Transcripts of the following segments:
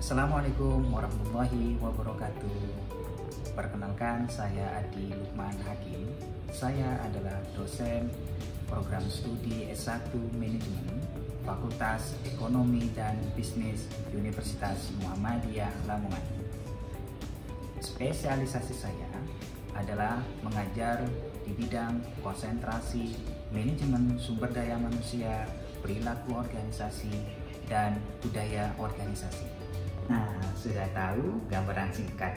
Assalamualaikum warahmatullahi wabarakatuh. Perkenalkan, saya Adi Lukman Hakim. Saya adalah dosen program studi S1 Manajemen Fakultas Ekonomi dan Bisnis Universitas Muhammadiyah Lamongan. Spesialisasi saya adalah mengajar di bidang konsentrasi, manajemen sumber daya manusia, perilaku organisasi, dan budaya organisasi. Nah, sudah tahu gambaran singkat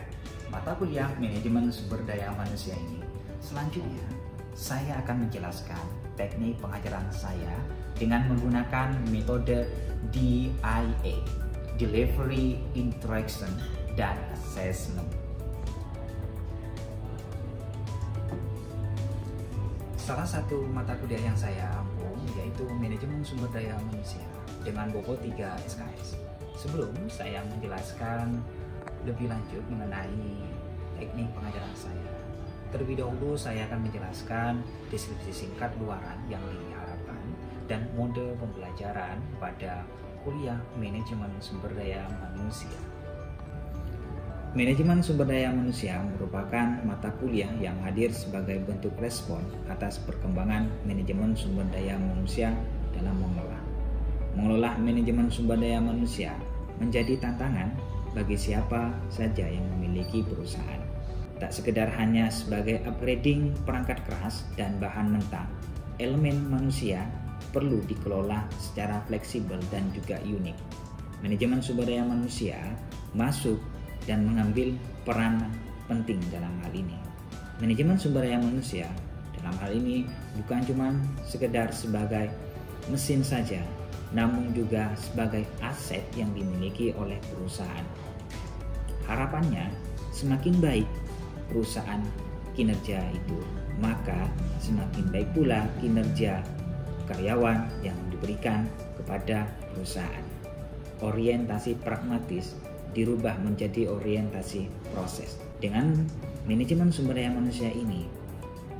mata kuliah manajemen sumber daya manusia ini. Selanjutnya, saya akan menjelaskan teknik pengajaran saya dengan menggunakan metode DIA, Delivery, Interaction, dan Assessment. Salah satu mata kuliah yang saya ampu yaitu manajemen sumber daya manusia dengan bobot 3 SKS. Sebelum saya menjelaskan lebih lanjut mengenai teknik pengajaran saya, terlebih dahulu saya akan menjelaskan deskripsi singkat luaran yang diharapkan dan mode pembelajaran pada kuliah manajemen sumber daya manusia. Manajemen sumber daya manusia merupakan mata kuliah yang hadir sebagai bentuk respon atas perkembangan manajemen sumber daya manusia dalam mengelola manajemen sumber daya manusia menjadi tantangan bagi siapa saja yang memiliki perusahaan. Tak sekedar hanya sebagai upgrading perangkat keras dan bahan mentah, elemen manusia perlu dikelola secara fleksibel dan juga unik. Manajemen sumber daya manusia masuk dan mengambil peran penting dalam hal ini. Manajemen sumber daya manusia dalam hal ini bukan cuma sekedar sebagai mesin saja, namun juga sebagai aset yang dimiliki oleh perusahaan. Harapannya, semakin baik perusahaan kinerja itu, maka semakin baik pula kinerja karyawan yang diberikan kepada perusahaan. Orientasi pragmatis dirubah menjadi orientasi proses. Dengan manajemen sumber daya manusia ini,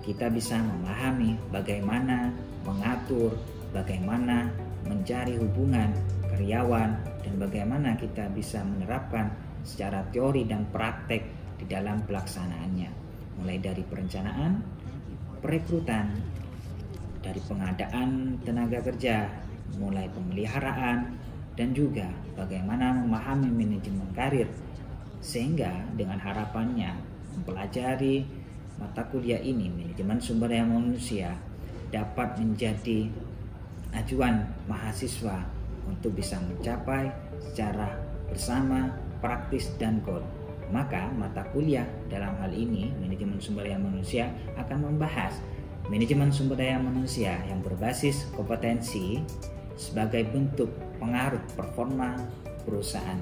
kita bisa memahami bagaimana mengatur, bagaimana mencari hubungan karyawan, dan bagaimana kita bisa menerapkan secara teori dan praktek di dalam pelaksanaannya, mulai dari perencanaan, perekrutan, dari pengadaan tenaga kerja, mulai pemeliharaan, dan juga bagaimana memahami manajemen karir, sehingga dengan harapannya mempelajari mata kuliah ini, manajemen sumber daya manusia, dapat menjadi acuan mahasiswa untuk bisa mencapai secara bersama, praktis, dan goal. Maka mata kuliah dalam hal ini, manajemen sumber daya manusia, akan membahas manajemen sumber daya manusia yang berbasis kompetensi sebagai bentuk pengaruh performa perusahaan.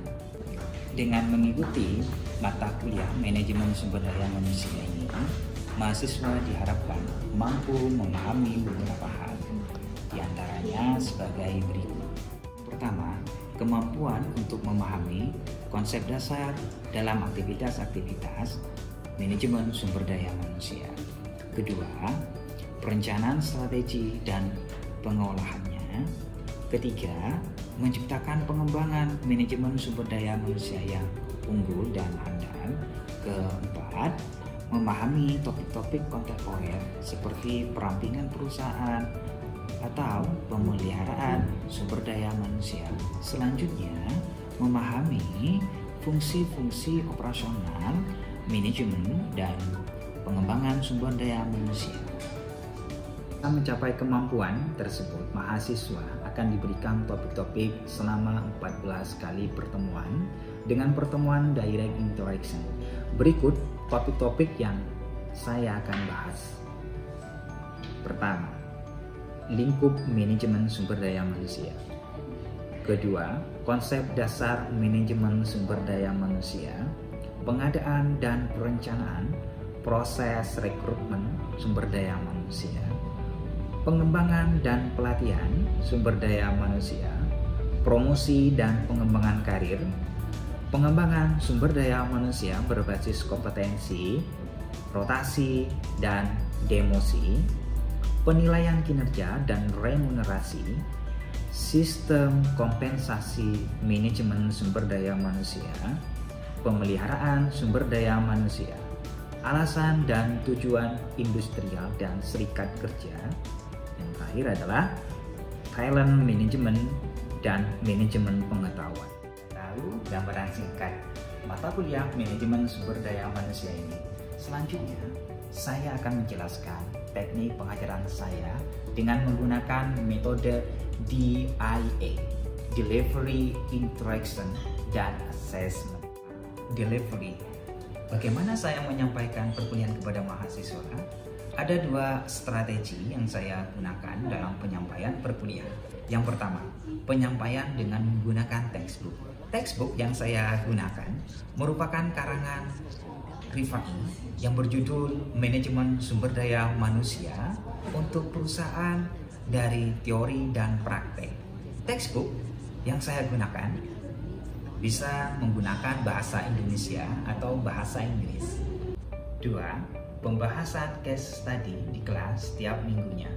Dengan mengikuti mata kuliah manajemen sumber daya manusia ini, mahasiswa diharapkan mampu memahami beberapa hal, diantaranya sebagai berikut. Pertama, kemampuan untuk memahami konsep dasar dalam aktivitas-aktivitas manajemen sumber daya manusia. Kedua, perencanaan strategi dan pengolahannya. Ketiga, menciptakan pengembangan manajemen sumber daya manusia yang unggul dan handal. Keempat, memahami topik-topik kontemporer seperti perampingan perusahaan atau pemeliharaan sumber daya manusia. Selanjutnya, memahami fungsi-fungsi operasional, manajemen, dan pengembangan sumber daya manusia. Untuk mencapai kemampuan tersebut, mahasiswa akan diberikan topik-topik selama 14 kali pertemuan dengan pertemuan direct interaction. Berikut topik-topik yang saya akan bahas. Pertama, lingkup manajemen sumber daya manusia. Kedua, konsep dasar manajemen sumber daya manusia, pengadaan dan perencanaan, proses rekrutmen sumber daya manusia, pengembangan dan pelatihan sumber daya manusia, promosi dan pengembangan karir, pengembangan sumber daya manusia berbasis kompetensi, rotasi dan demosi, penilaian kinerja dan remunerasi, sistem kompensasi manajemen sumber daya manusia, pemeliharaan sumber daya manusia, alasan dan tujuan industrial dan serikat kerja. Yang terakhir adalah talent management dan manajemen pengetahuan. Lalu gambaran singkat mata kuliah manajemen sumber daya manusia ini. Selanjutnya, saya akan menjelaskan teknik pengajaran saya dengan menggunakan metode DIA, Delivery, Interaction, dan Assessment. Delivery. Bagaimana saya menyampaikan perkuliahan kepada mahasiswa? Ada dua strategi yang saya gunakan dalam penyampaian perkuliahan. Yang pertama, penyampaian dengan menggunakan textbook. Textbook yang saya gunakan merupakan karangan Rifai yang berjudul Manajemen Sumber Daya Manusia untuk perusahaan dari teori dan praktek. Textbook yang saya gunakan bisa menggunakan bahasa Indonesia atau bahasa Inggris. 2. Pembahasan case study di kelas setiap minggunya.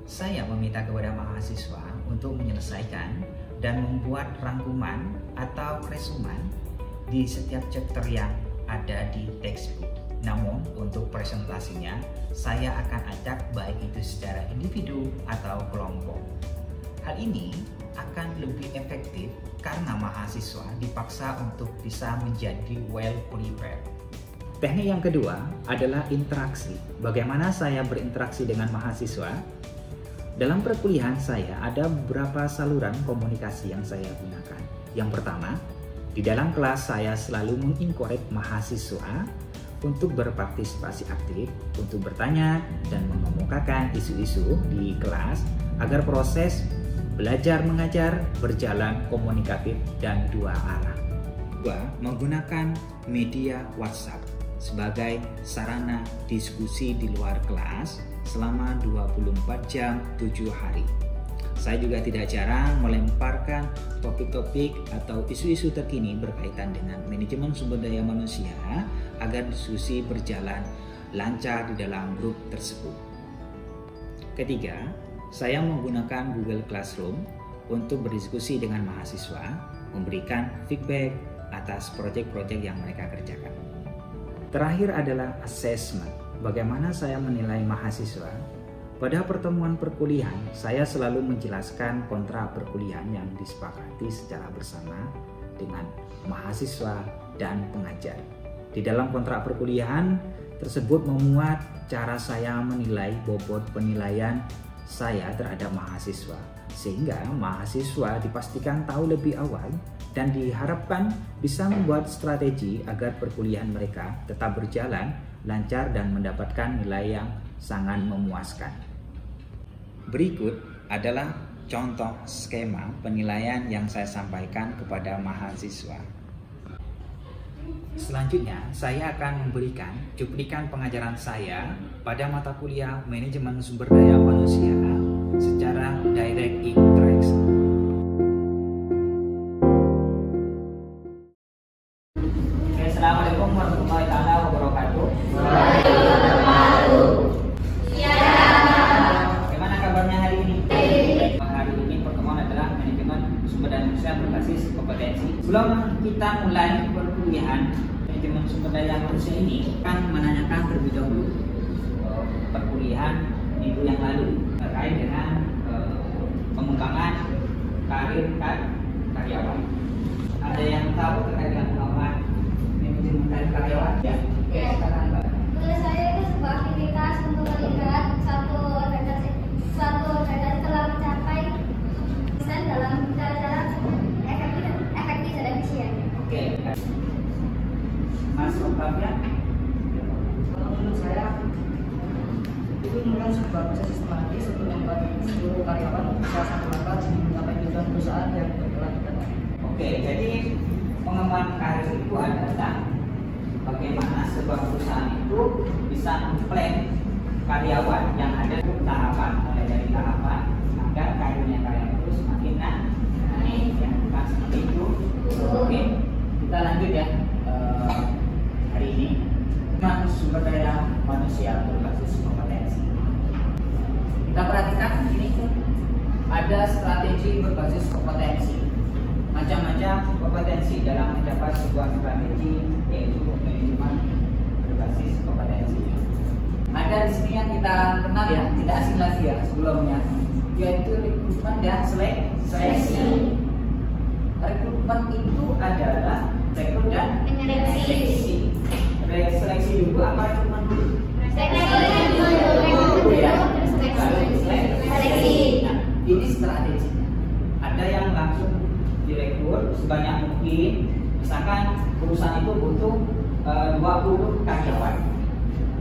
Saya meminta kepada mahasiswa untuk menyelesaikan dan membuat rangkuman atau resumen di setiap chapter yang ada di textbook. Namun untuk presentasinya saya akan ajak baik itu secara individu atau kelompok. Hal ini akan lebih efektif karena mahasiswa dipaksa untuk bisa menjadi well prepared. Teknik yang kedua adalah interaksi. Bagaimana saya berinteraksi dengan mahasiswa? Dalam perkuliahan saya ada beberapa saluran komunikasi yang saya gunakan. Yang pertama, di dalam kelas saya selalu mengencourage mahasiswa untuk berpartisipasi aktif, untuk bertanya dan mengemukakan isu-isu di kelas agar proses belajar mengajar berjalan komunikatif dan dua arah. 2. Menggunakan media WhatsApp sebagai sarana diskusi di luar kelas selama 24 jam 7 hari. Saya juga tidak jarang melemparkan topik-topik atau isu-isu terkini berkaitan dengan manajemen sumber daya manusia agar diskusi berjalan lancar di dalam grup tersebut. Ketiga, saya menggunakan Google Classroom untuk berdiskusi dengan mahasiswa, memberikan feedback atas proyek-proyek yang mereka kerjakan. Terakhir adalah assessment. Bagaimana saya menilai mahasiswa? Pada pertemuan perkuliahan, saya selalu menjelaskan kontrak perkuliahan yang disepakati secara bersama dengan mahasiswa dan pengajar. Di dalam kontrak perkuliahan tersebut memuat cara saya menilai bobot penilaian saya terhadap mahasiswa, sehingga mahasiswa dipastikan tahu lebih awal dan diharapkan bisa membuat strategi agar perkuliahan mereka tetap berjalan lancar dan mendapatkan nilai yang sangat memuaskan. Berikut adalah contoh skema penilaian yang saya sampaikan kepada mahasiswa. Selanjutnya, saya akan memberikan cuplikan pengajaran saya pada mata kuliah Manajemen Sumber Daya Manusia secara direct interaction. Assalamualaikum warahmatullahi wabarakatuh. Bagaimana kabarnya hari ini? Hari ini pertemuan adalah manajemen sumber daya manusia berbasis kompetensi. Sebelum kita mulai perkuliahan manajemen sumber daya manusia ini, akan menanyakan terlebih dahulu perkuliahan minggu yang lalu terkait dengan pengembangan karir karyawan. Ada yang tahu terkait dengan pengembangan manajemen karir karyawan? Ya. Oke, silakan Mbak. Menurut saya itu sebuah aktivitas untuk melihat suatu organisasi telah mencapai desain dalam cara-cara efektif dan efisien. Oke. Mas Octavian? Menurut saya itu merupakan sebuah proses sistematis untuk membuat seluruh karyawan bisa satu langkah mencapai tujuan perusahaan yang berkelanjutan. Oke, jadi pengembangan karir itu adalah bagaimana sebuah perusahaan itu bisa memplan karyawan yang ada di tahapan, mulai dari tahapan agar karirnya karyawan itu semakin naik, ya, bukan seperti itu. Oke, kita lanjut ya. Hari ini sumber daya manusia berbasis kompetensi. Kita perhatikan ini ada strategi strategi berbasis kompetensi. Macam-macam kompetensi dalam mencapai sebuah strategi, yaitu manajemen berbasis kompetensi. Ada di sini yang kita kenal ya, tidak asing lagi ya sebelumnya, yaitu rekrutmen dan seleksi. Rekrutmen itu adalah rekrut dan seleksi. Seleksi dulu apa rekrutmen dulu? Seleksi. Nah, ini strategi. Ada yang langsung direkrut sebanyak mungkin. Misalkan perusahaan itu butuh 20 karyawan.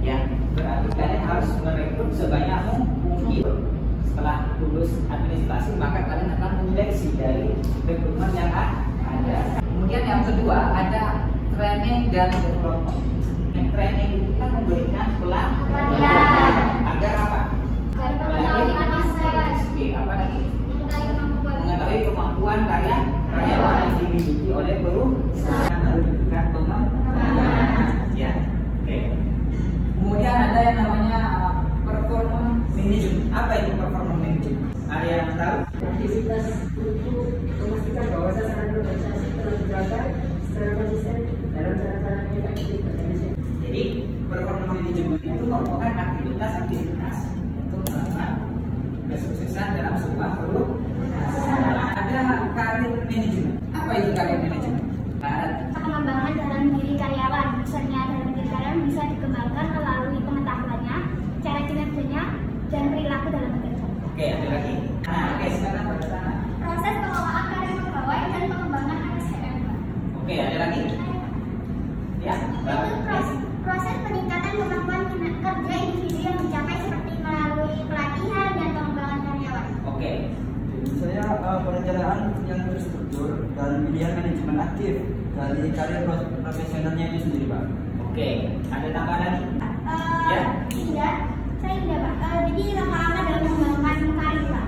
Ya, berarti kalian harus merekrut sebanyak mungkin. Setelah lulus administrasi, maka kalian akan menyeleksi dari rekrutmen yang ada. Kemudian yang kedua ada training dan development. Training itu kan memberikan pelatihan agar apa? Apa lagi? Mengetahui kemampuan karyawan yang dimiliki oleh perusahaan lalu diberikan pengembangan. Ya, oke. Kemudian ada yang namanya performance management. Apa itu performance management? Ada yang tahu? Aktivitas untuk memastikan bahwa sasaran organisasi telah dijaga secara konsisten dalam cara-cara efektif. Jadi performance management itu merupakan aktivitas untuk melakukan kesuksesan dalam sebuah perusahaan. Ada karir manajemen. Apa itu karir manajemen? Pengembangan dalam diri karyawan. Misalnya dalam diri karyawan bisa dikembangkan melalui pengetahuannya, cara kinerjanya, dan perilaku dalam bekerja. Oke, ada lagi. Nah, oke, sekarang pada sana. Proses pengelolaan karir pegawai dan pengembangan ASDM. Oke, ada lagi. Ya, Proses peningkatan kemampuan kerja individu yang dicapai seperti melalui pelatihan dan pengembangan karyawan. Oke. Saya perencanaan yang terstruktur dan pilihan manajemen aktif dari karir profesionalnya itu sendiri, Pak. Oke, ada tambahan lagi? Ya. Tidak, saya tidak, Pak. Jadi langkah-langkah dalam mengembangkan karir, Pak.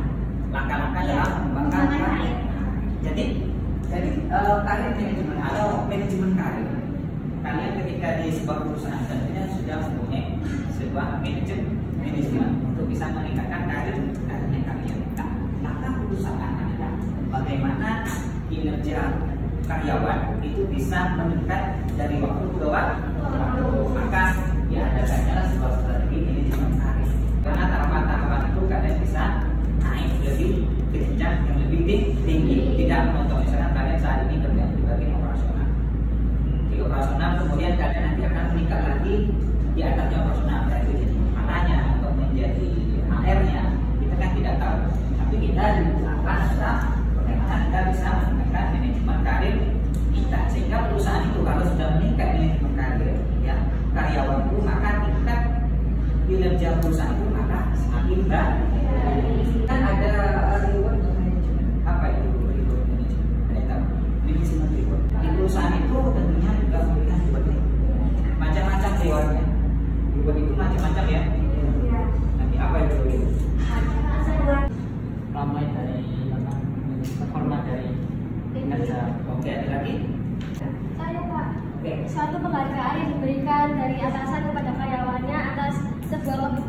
Langkah-langkah dalam mengembangkan karir. Jadi karir manajemen atau manajemen karir. Kalian ketika di sebuah perusahaan tentunya sudah mempunyai sebuah manajemen untuk bisa meningkatkan karirnya kalian. Maka perusahaan adalah bagaimana kinerja karyawan itu bisa meningkat dari waktu ke waktu. Maka diadakannya sebuah strategi manajemen karir. Karena tahapan-tahapan itu kalian bisa naik lebih jenjang yang lebih tinggi. Tidak menonton misalnya kalian saat ini kerja di bagian operasional. Di operasional kemudian kalian nanti akan meningkat lagi di atasnya operasional, yaitu jadi makanya atau menjadi HR-nya kita kan tidak tahu. Tapi kita di perusahaan bagaimana kita bisa meningkatkan manajemen karir kita, sehingga perusahaan itu kalau sudah meningkat manajemen karir ya karyawan itu, maka tingkat kinerja perusahaan itu maka semakin baik. Kan ada reward management. Apa itu reward management? Ada tahu? Manajemen reward. Di perusahaan itu tentunya juga memberikan reward. Macam-macam rewardnya. Reward itu macam-macam ya. Nanti apa itu reward? Ramai dari performa dari kinerja. Oke, ada lagi? Saya, Pak. Oke. Suatu penghargaan yang diberikan dari atasan kepada karyawannya atas sebuah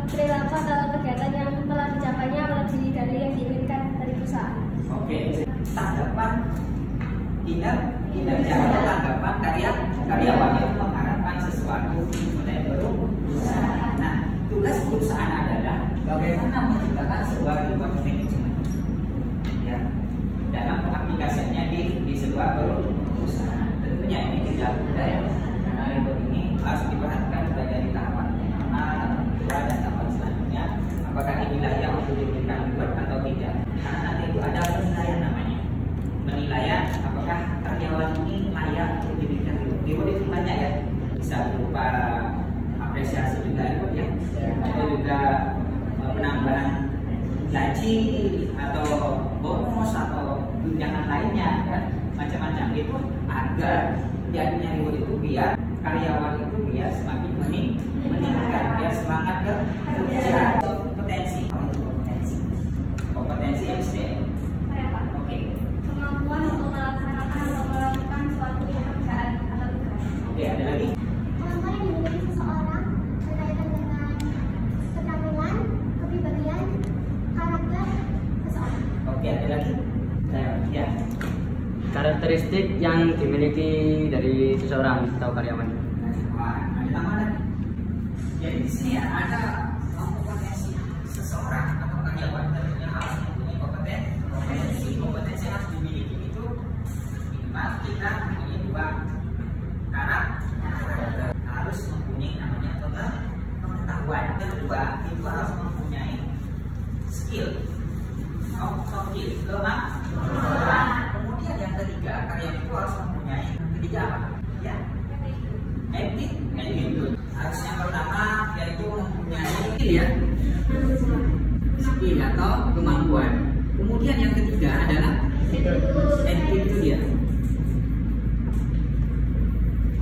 perilaku atau kegiatan yang telah dicapainya melebihi dari yang diinginkan dari perusahaan. Oke, tanggapan kinerja atau tanggapan karyawan yang mengharapkan sesuatu dari perusahaan. Nah, tugas perusahaan adalah bagaimana menciptakan sebuah reward management ya dalam pengaplikasiannya di sebuah perusahaan. Tentunya ini tidak mudah ya, karena reward ini harus diperhatikan mulai dari tahapan pertama, tahapan kedua, dan tahapan selanjutnya. Apakah ini layak untuk diberikan reward atau tidak? Karena nanti itu ada penilaian namanya. Penilaian apakah karyawan ini layak untuk diberikan reward. Reward itu banyak ya, bisa berupa apresiasi juga reward ya, atau juga penambahan gaji atau bonus atau tunjangan lainnya kan, macam-macam itu agar jadinya reward itu biar karyawan itu biar semakin meningkat, biar semangat kerja. Kompetensi SDM. Oke. Kemampuan untuk melaksanakan atau melakukan suatu pekerjaan atau tugas. Oke, ada lagi? Kemampuan yang dimiliki seseorang berkaitan dengan keterampilan, kepribadian, karakter seseorang. Karakteristik yang dimiliki dari seseorang atau karyawan. Ada tambahan. Jadi di sini ya ada kompetensi seseorang atau karyawan tentunya harus mempunyai kompetensi yang harus dimiliki itu minimal kita mempunyai 2 karakter, harus mempunyai namanya pengetahuan. Yang kedua itu harus mempunyai skill, kemampuan. Kemudian yang ketiga karyawan itu harus mempunyai apa? Ya, attitude. Harus yang pertama yaitu mempunyai skill atau kemampuan. Kemudian yang ketiga adalah attitude ya.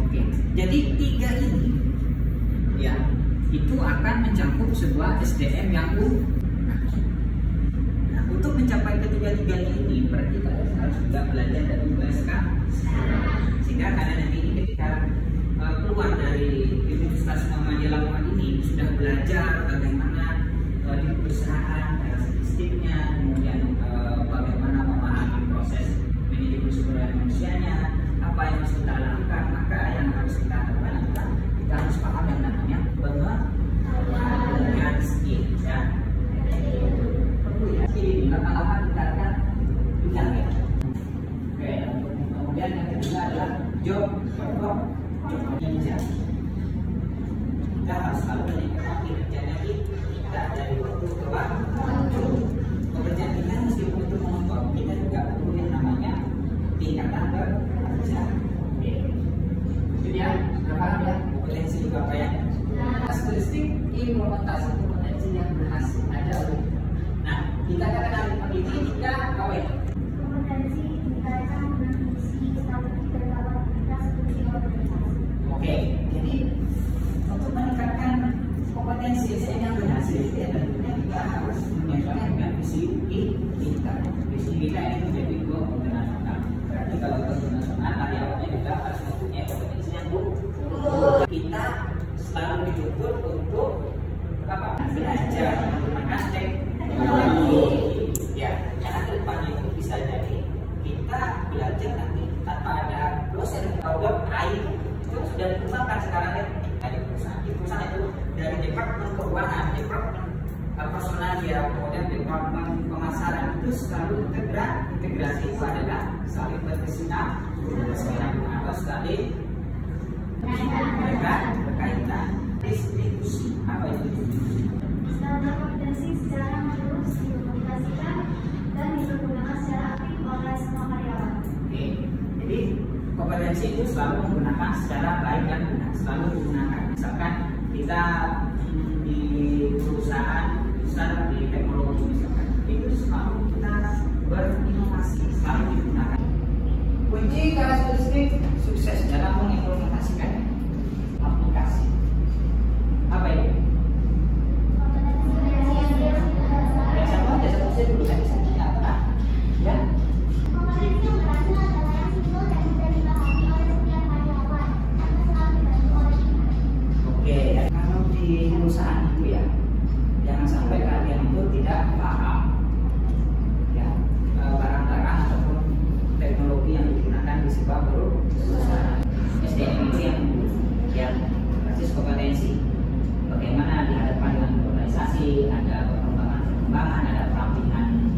Oke, jadi 3 ini ya itu akan mencakup sebuah SDM yang Nah, untuk mencapai ketiga-tiganya ini berarti kalian harus juga belajar dari USK sehingga kalian nanti ini ketika keluar dari Universitas Muhammadiyah Lamongan ini sudah belajar bagaimana di perusahaan statistiknya, kemudian bagaimana memahami proses manajemen sumber daya manusianya, apa yang harus kita lakukan. Maka yang harus kita lakukan adalah kita harus paham yang namanya pengetahuan skill ya. Perlu ya skill ini lama-lama kita akan tinggal ya. Oke, kemudian yang kedua adalah job kerja. Kita harus selalu menikmati kerjanya kita dari waktu ke waktu. Pekerjaan kita meskipun itu menonton, kita juga perlu yang namanya tingkatan kerja. Itu dia, sudah paham ya? Kompetensi juga apa ya? Karakteristik implementasi kompetensi yang berhasil ada. Nah, kita akan meneliti 3 poin. Kompetensi dikaitkan dengan misi, strategi, dan kapasitas fungsi organisasi. Oke, jadi untuk meningkatkan kompetensi yang berhasil ya tentunya kita harus menyesuaikan dengan visi kita. Visi kita ini menjadi go internasional. Berarti kalau go internasional karyawannya juga harus mempunyai kompetensi yang unggul. Kita selalu dituntut untuk belajar menggunakan teknologi. Ya, karena kedepannya itu bisa jadi kita belajar nanti tanpa ada dosen atau AI itu sudah dikembangkan sekarang ya. Di perusahaan itu dari departemen keuangan, departemen personalia, kemudian departemen pemasaran itu selalu integrasi itu adalah saling berkesinambungan atau saling berkaitan. Distribusi apa itu? Standar kompetensi secara menerus dikomunikasikan dan dipergunakan secara aktif oleh semua karyawan. Oke, jadi kompetensi itu selalu menggunakan secara baik dan benar, selalu digunakan. Misalkan kita di perusahaan besar di teknologi misalkan, itu selalu kita berinovasi, selalu digunakan. Kunci karakteristik sukses dalam mengimplementasikan aplikasi apa itu? Yang sama saya dulu saya apa? Ya. Kompetensi yang berhasil adalah yang simpel dan bisa dipahami oleh setiap karyawan karena selalu dibantu oleh tim. Oke, kalau di perusahaan itu ya, jangan sampai kalian itu tidak paham ya barang-barang ataupun teknologi yang digunakan di sebuah perusahaan. SDM itu yang basis kompetensi. Bagaimana dihadapkan dengan organisasi, ada perkembangan, ada perampingan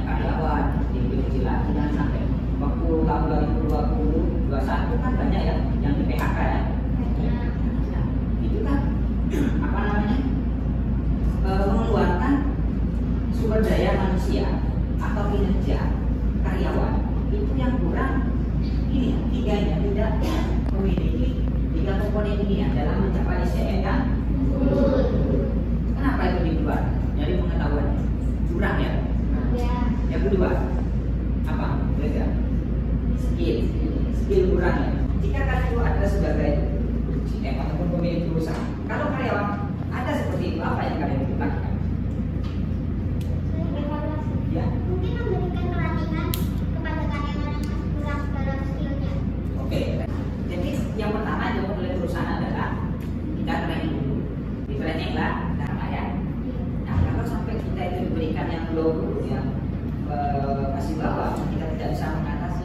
karyawan, lebih kecil lagi dan sampai waktu tahun 2021 kan banyak ya yang di PHK ya. Nah, itu kan mengeluarkan sumber daya manusia atau kinerja karyawan itu yang kurang ini tiganya tidak memiliki 3 komponen ini ya dalam mencapai SDM kan? Kenapa itu dibuat? Dari pengetahuan kurang ya? Yang kedua apa? Beda skill kurang ya. Jika kalian itu ada sebagai GM ataupun pemilik perusahaan, kalau karyawan ada seperti itu, apa yang kalian lakukan? Ya. Mungkin memberikan pelatihan kepada karyawan yang masih kurang dalam skillnya. Oke. Jadi yang pertama yang oleh perusahaan adalah kita training dulu. Di training lah, karena ya. Nah kalau sampai kita itu diberikan yang belum yang masih bawah, kita tidak bisa mengatasi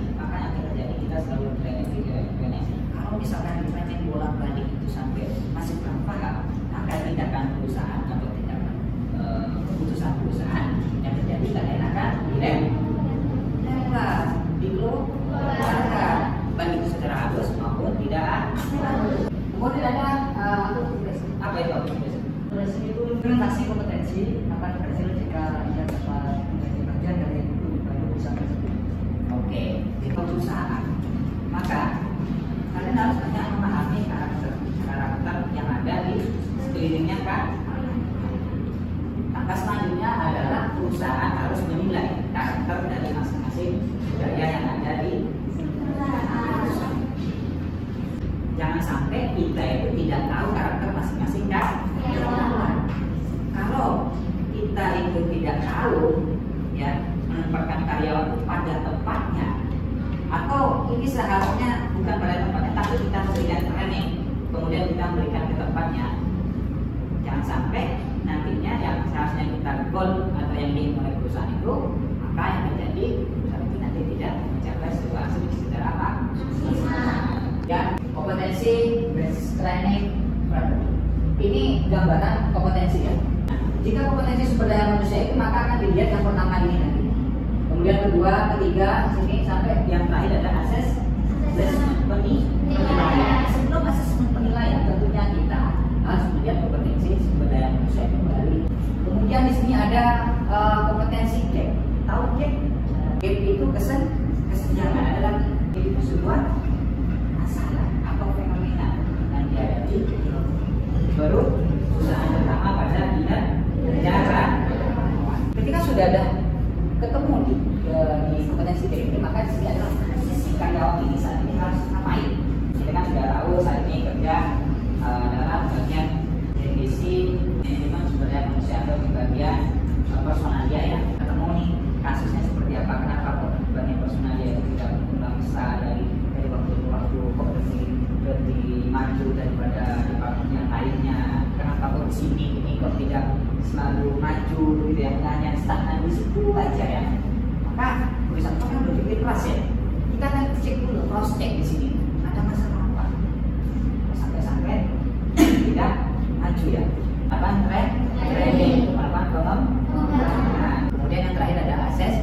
Implementasi kompetensi akan berhasil jika ia dapat menjadi bagian dari perusahaan tersebut. Oke, di perusahaan, maka kalian harus banyak memahami karakter yang ada di sekelilingnya kan. Langkah selanjutnya adalah perusahaan harus menilai karakter dari masing-masing budaya yang ada di perusahaan. Jangan sampai kita itu tidak tahu karakter masing-masing karyawan. Kalau kita itu tidak tahu ya menempatkan karyawan pada tempatnya, atau ini seharusnya bukan pada tempatnya, tapi kita memberikan training, kemudian kita memberikan ke tempatnya. Jangan sampai nantinya yang seharusnya kita goal atau yang diinginkan oleh perusahaan itu, maka yang terjadi perusahaan itu nanti tidak mencapai sebuah hasil sekedar apa? Ya, kompetensi based training strategy. Ini gambaran kompetensi ya. Jika kompetensi sumber daya manusia itu, maka akan dilihat yang pertama ini nanti. Kemudian kedua, ketiga, sini sampai yang terakhir ada assessment penilaian. Sebelum assessment penilaian, tentunya kita harus melihat kompetensi sumber daya manusia kembali. Kemudian di sini ada kompetensi gap. Tahu gap? Gap itu kesenjangan adalah itu sebuah masalah atau fenomena yang dihadapi baru perusahaan pertama pada bidang kerja. Ketika sudah ada ketemu di kompetensi ini, maka di sini adalah si karyawan ini saat ini harus ngapain. Kita kan sudah tahu saat ini kerja dalam bagian divisi manajemen sumber daya manusia atau di bagian personalia ya. Ketemu nih kasusnya seperti apa, kenapa kok bagian personalia itu tidak berkembang besar dari waktu ke waktu, kok lebih maju daripada departemen yang lainnya, kenapa kok di sini ini kok tidak selalu maju gitu ya, hanya stagnan di situ aja ya. Maka perusahaan kan berpikir keras ya, kita akan cek dulu, cross check di sini ada masalah apa, sampai tidak maju ya. Apa training, apa pengembangan. Kemudian yang terakhir ada akses.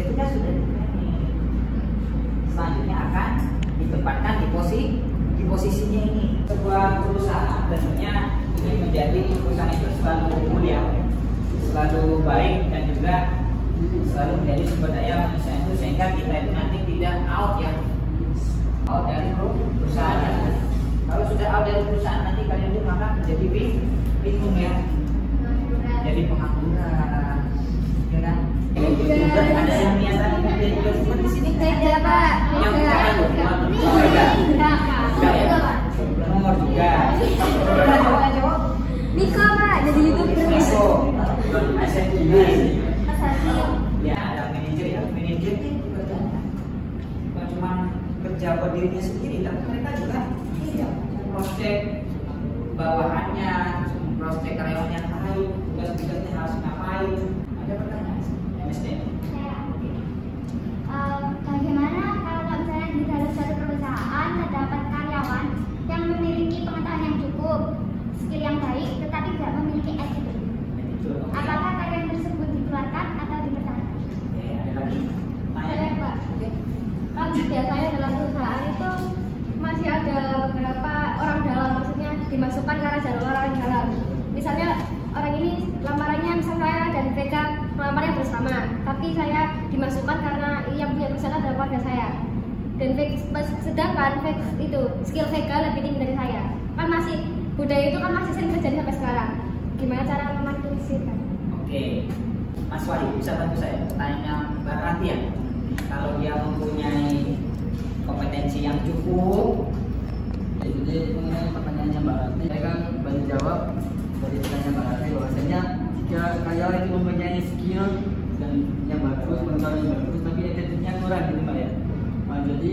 Ketika sudah di training, selanjutnya akan ditempatkan di posisinya ini. Sebuah perusahaan tentunya ingin menjadi perusahaan itu selalu mulia, selalu baik, dan juga selalu menjadi sumber daya manusia itu, sehingga kita itu nanti tidak out ya, out dari perusahaan. Kalau sudah out dari perusahaan, nanti kalian itu maka menjadi bingung ya, jadi pengangguran, ya kan? Ada yang biasa menjadi dosen di sini? Tidak, Pak. Yang nomor juga. Niko, Pak, jadi YouTuber. Ya, ada manajer ya. Manajer itu kerjanya bukan cuma kerja buat dirinya sendiri, tapi mereka juga prospek bawahannya, prospek karyawan yang lain, tugas-tugasnya harus ngapain. Ada pertanyaan? MSD. Bagaimana kalau misalnya di dalam suatu perusahaan terdapat karyawan yang memiliki pengetahuan yang cukup, skill yang baik, tetapi tidak memiliki attitude? Apakah karyawan tersebut dikeluarkan atau dipertahankan? Ada lagi? Saya, Pak. Kan biasanya dalam perusahaan itu masih ada beberapa orang dalam, maksudnya dimasukkan karena jalur orang dalam. Misalnya orang ini lamarannya, misal saya dan VK melamarnya bersama, tapi saya dimasukkan karena yang punya perusahaan adalah keluarga saya. Dan sedangkan itu skill VK lebih tinggi dari saya. Kan masih budaya itu kan masih sering terjadi sampai sekarang. Gimana cara memanfaatkan? Oke, Mas Wahyu bisa bantu saya tanya Mbak Ranti ya. Kalau dia mempunyai kompetensi yang cukup. Jadi mengenai pertanyaannya Mbak Ranti, saya kan bantu jawab dari pertanyaan Mbak Ranti bahwasanya jika karyawan itu mempunyai skill dan yang bagus, pengetahuan yang bagus, tapi attitude-nya kurang gitu Mbak ya. Nah, jadi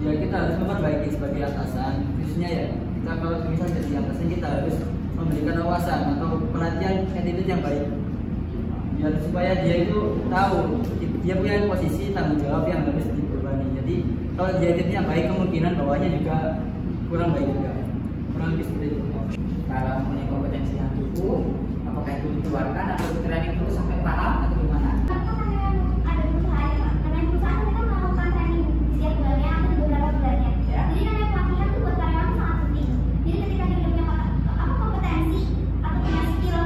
ya kita harus memperbaiki sebagai atasan, khususnya ya kita kalau misalnya jadi atasan kita harus memberikan awasan atau pelatihan attitude yang baik, biar supaya dia itu tahu dia punya posisi tanggung jawab yang harus diperbani. Jadi kalau dia attitude-nya baik, kemungkinan bawahnya juga kurang baik juga, kurang lebih seperti itu. Kalau mempunyai kompetensi yang cukup, apakah itu dikeluarkan atau training terus sampai paham atau gimana? Ada perusahaan, karena perusahaan kita melakukan training setiap bulannya atau beberapa bulannya. Ya. Jadi karena pelatihan itu buat karyawan sangat penting. Jadi ketika dia punya kompetensi atau punya skill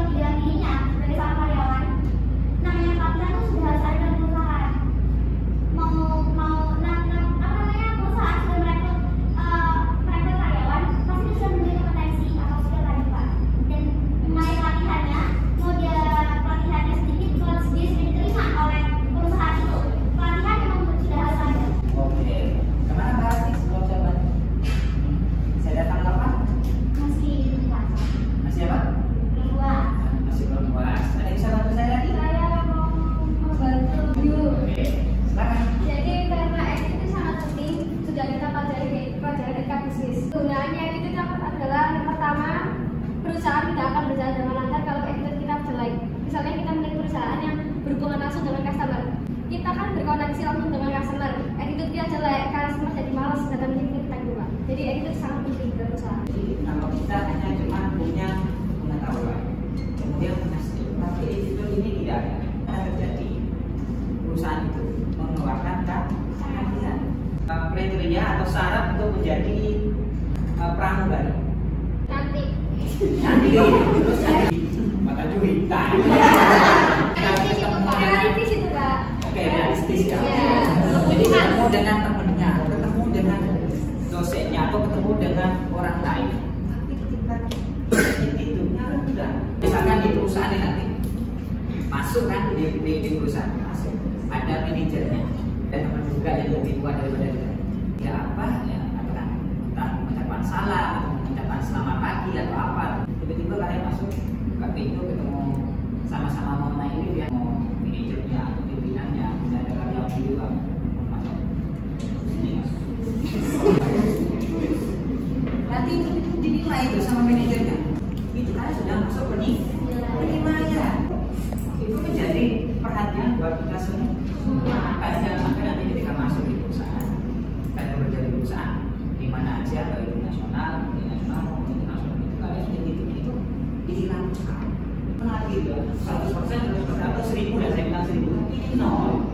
Gunanya itu adalah yang pertama, perusahaan tidak akan berjalan dengan lancar kalau attitude kita jelek. Misalnya kita memiliki perusahaan yang berhubungan langsung dengan customer, kita kan berkoneksi langsung dengan customer. Attitude kita jelek, customer jadi malas datang ke kita juga. Jadi attitude sangat penting di perusahaan. Jadi kalau kita hanya cuma punya pengetahuan, kemudian punya skill, tapi attitude ini tidak ada terjadi. Perusahaan itu mengeluarkan kehadiran kriteria atau syarat untuk menjadi pramugari. Nanti Terus mata juwita. realistis itu Pak. Oke, realistis ya. Iya. Jadi ketemu dengan temennya, ketemu dengan dosennya, atau ketemu dengan orang lain. Tapi ketika itu kan udah. Misalkan di perusahaan ini nanti masuk kan di perusahaan masuk, ada manajernya dan teman juga yang lebih kuat daripada kita. Ya apa ya, katakan entah mengucapkan salam atau mengucapkan selamat pagi atau apa. Tiba-tiba kalian masuk ke pintu ketemu sama-sama mau naik lift ya, mau manajernya atau pimpinannya, bisa ada karyawan juga masuk sini masuk. Nanti dinilai itu sama manajernya. Itu kan sudah masuk penilaian. Itu menjadi perhatian buat kita semua. Makanya jangan sampai nanti ketika masuk di perusahaan, kalian bekerja di perusahaan di mana aja, baik nasional maupun internasional, itu kalian itu dihilangkan. Lagi ya, 100% atau 1000 dan saya bilang 1000 ini nol.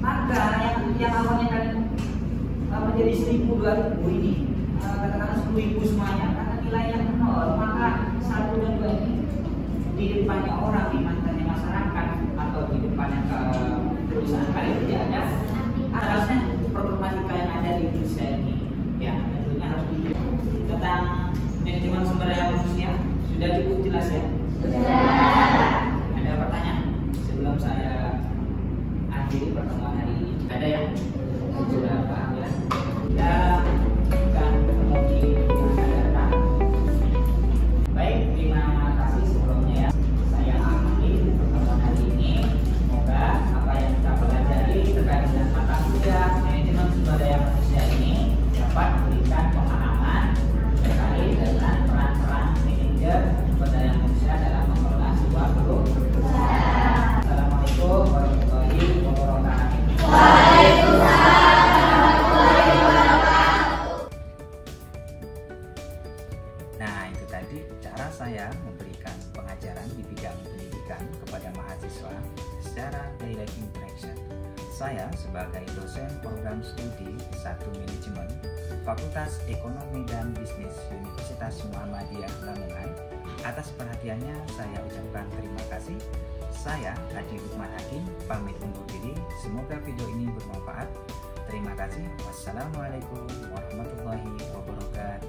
Maka yang awalnya kan menjadi 1000, 2000 ini katakanlah 10.000 semuanya karena nilainya nol, maka 1 dan 2 ini di depannya orang, di matanya masyarakat atau di depannya ke perusahaan kalian tidak ada. Harusnya problematika yang ada di Indonesia ini ya tentunya harus tentang manajemen sumber daya manusia sudah cukup jelas ya. Ada pertanyaan sebelum saya akhiri pertemuan hari ini? Ada ya? Sudah paham ya? Ya, dan kemudian ada. Baik, terima kasih sebelumnya ya. Saya akhiri pertemuan hari ini. Semoga apa yang kita pelajari terkait dengan mata kuliah manajemen sumber daya manusia ini dapat memberikan pemahaman terkait dengan peran-peran manajer sumber daya manusia dalam mengelola sebuah perusahaan. Assalamualaikum warahmatullahi wabarakatuh. Nah, itu tadi cara saya memberikan pengajaran di bidang pendidikan kepada mahasiswa secara direct interaction. Saya sebagai dosen program studi S1 Manajemen Fakultas Ekonomi dan Bisnis Universitas Muhammadiyah Lamongan, atas perhatiannya saya ucapkan terima kasih. Saya Adi Lukman Hakim pamit undur diri. Semoga video ini bermanfaat. Terima kasih. Wassalamualaikum warahmatullahi wabarakatuh.